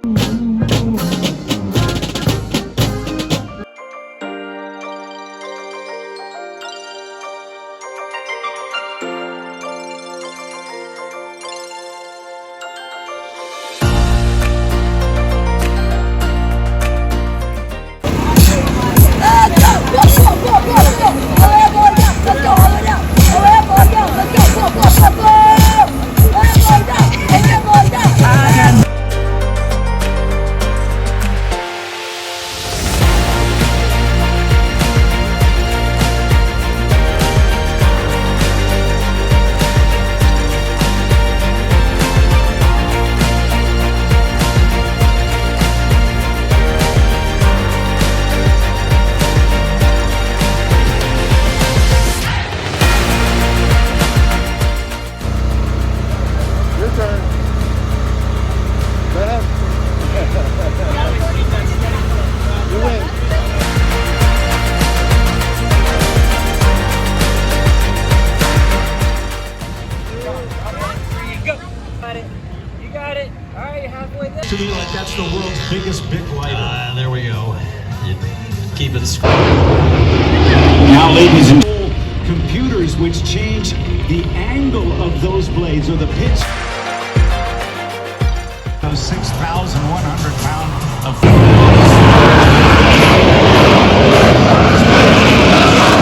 To you like that's the world's biggest big lighter. There we go. You keep it square. Now, ladies and computers which change the angle of those blades or the pitch. 6,100 pound of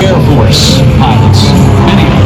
Air Force pilots. Many